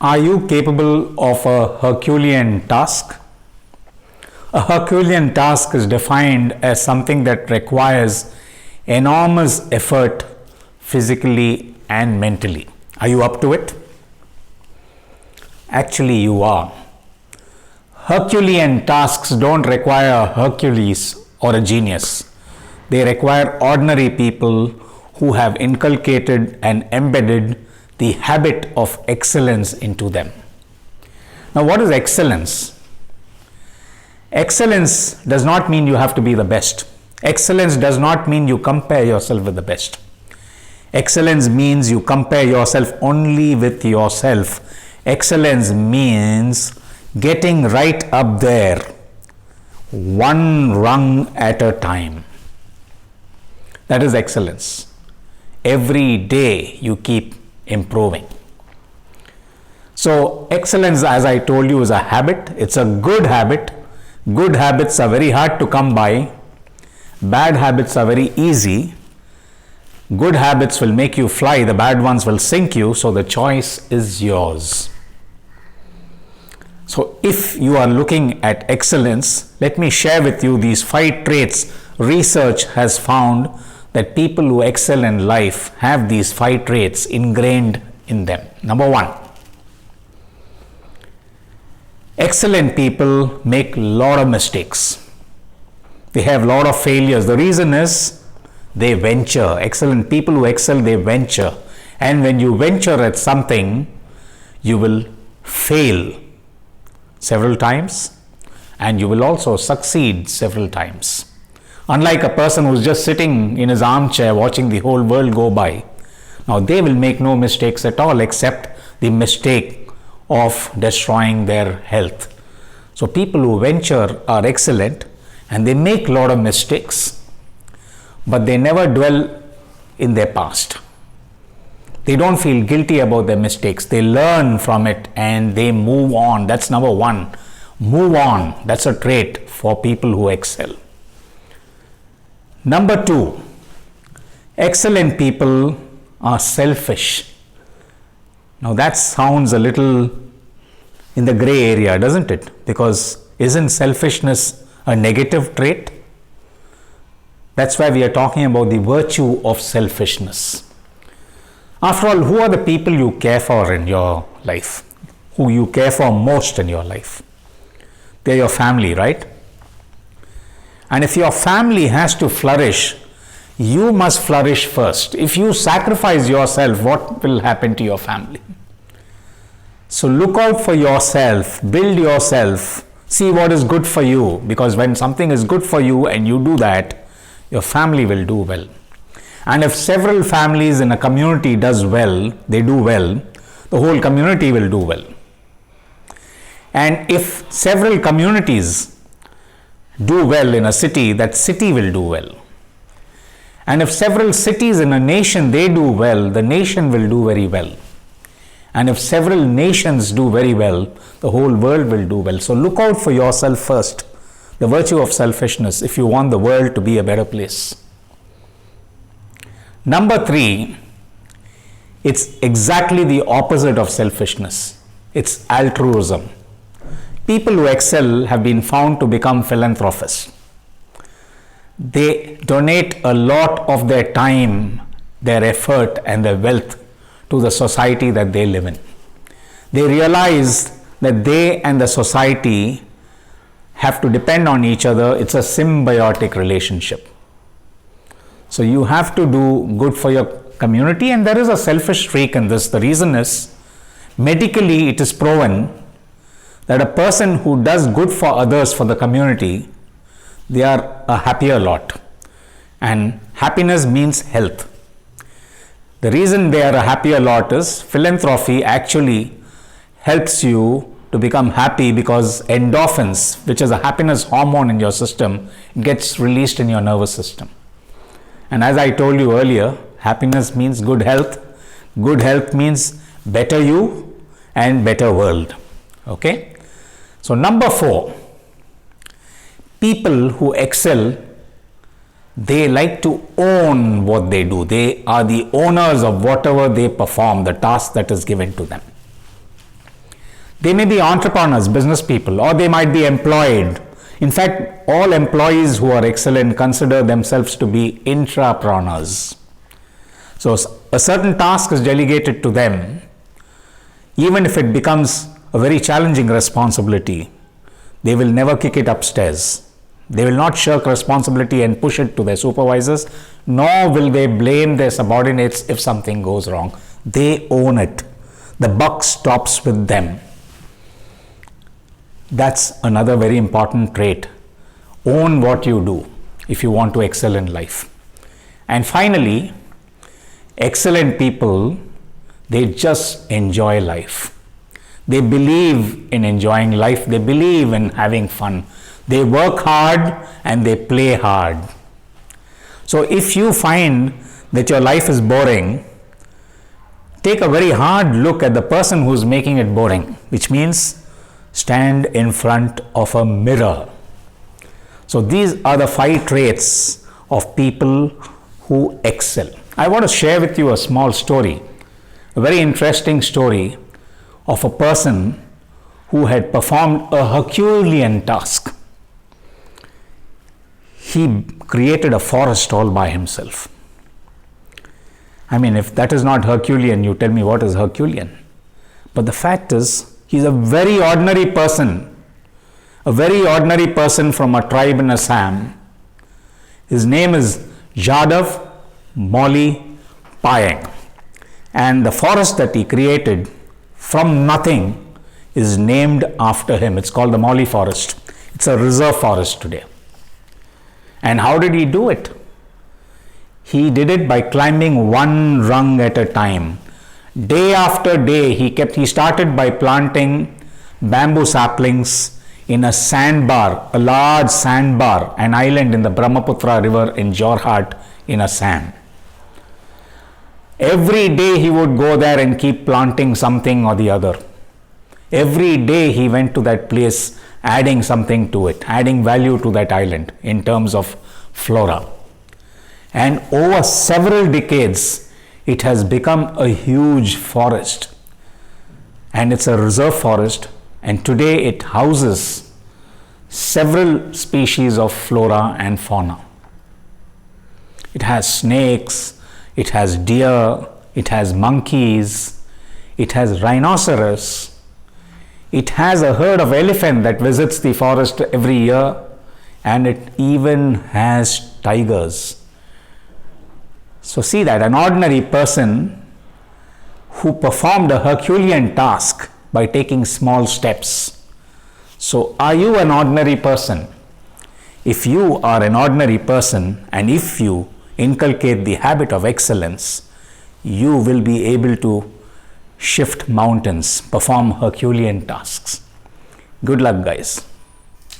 Are you capable of a Herculean task? A Herculean task is defined as something that requires enormous effort physically and mentally. Are you up to it? Actually, you are. Herculean tasks don't require a Hercules or a genius. They require ordinary people who have inculcated and embedded the habit of excellence into them. Now, what is excellence? Excellence does not mean you have to be the best. Excellence does not mean you compare yourself with the best. Excellence means you compare yourself only with yourself. Excellence means getting right up there, one rung at a time. That is excellence. Every day you keep improving. So excellence, as I told you, is a habit. It's a good habit. Good habits are very hard to come by. Bad habits are very easy. Good habits will make you fly. The bad ones will sink you. So the choice is yours. So if you are looking at excellence, let me share with you these 5 traits. Research has found that people who excel in life have these 5 traits ingrained in them. Number 1, excellent people make a lot of mistakes. They have a lot of failures. The reason is they venture. Excellent people who excel, they venture. And when you venture at something, you will fail several times and you will also succeed several times. Unlike a person who's just sitting in his armchair watching the whole world go by. Now they will make no mistakes at all except the mistake of destroying their health. So people who venture are excellent and they make a lot of mistakes, but they never dwell in their past. They don't feel guilty about their mistakes. They learn from it and they move on. That's number 1. Move on. That's a trait for people who excel. Number 2, excellent people are selfish. Now that sounds a little in the gray area, doesn't it? Because isn't selfishness a negative trait? That's why we are talking about the virtue of selfishness. After all, who are the people you care for in your life? Who you care for most in your life? They're your family, right? And if your family has to flourish, you must flourish first. If you sacrifice yourself, what will happen to your family? So look out for yourself, build yourself, see what is good for you, because when something is good for you and you do that, your family will do well. And if several families in a community does well, they do well, the whole community will do well. And if several communities do well in a city, that city will do well. And if several cities in a nation, they do well, the nation will do very well. And if several nations do very well, the whole world will do well. So look out for yourself first. The virtue of selfishness if you want the world to be a better place. Number 3, it's exactly the opposite of selfishness. It's altruism. People who excel have been found to become philanthropists. They donate a lot of their time, their effort and their wealth to the society that they live in. They realize that they and the society have to depend on each other. It's a symbiotic relationship. So you have to do good for your community, and there is a selfish streak in this. The reason is, medically it is proven that a person who does good for others, for the community, they are a happier lot. And happiness means health. The reason they are a happier lot is philanthropy actually helps you to become happy because endorphins, which is a happiness hormone in your system, gets released in your nervous system. And as I told you earlier, happiness means good health. Good health means better you and better world. Okay? So number 4, people who excel, they like to own what they do. They are the owners of whatever they perform, the task that is given to them. They may be entrepreneurs, business people, or they might be employed. In fact, all employees who are excellent consider themselves to be intrapreneurs. So a certain task is delegated to them, even if it becomes a very challenging responsibility. They will never kick it upstairs. They will not shirk responsibility and push it to their supervisors, nor will they blame their subordinates if something goes wrong. They own it. The buck stops with them. That's another very important trait. Own what you do if you want to excel in life. And finally, excellent people, they just enjoy life. They believe in enjoying life. They believe in having fun. They work hard and they play hard. So if you find that your life is boring, take a very hard look at the person who's making it boring, which means stand in front of a mirror. So these are the 5 traits of people who excel. I want to share with you a small story, a very interesting story of a person who had performed a Herculean task. He created a forest all by himself. I mean, if that is not Herculean, you tell me what is Herculean. But the fact is, he's a very ordinary person from a tribe in Assam. His name is Jadav Molly Payeng. And the forest that he created from nothing is named after him. It's called the Molly Forest. It's a reserve forest today. And how did he do it? He did it by climbing one rung at a time. Day after day, he started by planting bamboo saplings in a sandbar, a large sandbar, an island in the Brahmaputra river in Jorhat in Assam. Every day he would go there and keep planting something or the other. Every day he went to that place, adding something to it, adding value to that island in terms of flora. And over several decades, it has become a huge forest. And it's a reserve forest, and today it houses several species of flora and fauna. It has snakes, it has deer, it has monkeys, it has rhinoceros, it has a herd of elephant that visits the forest every year, and it even has tigers. So see that an ordinary person who performed a Herculean task by taking small steps. So are you an ordinary person? If you are an ordinary person and if you inculcate the habit of excellence, you will be able to shift mountains, perform Herculean tasks. Good luck, guys.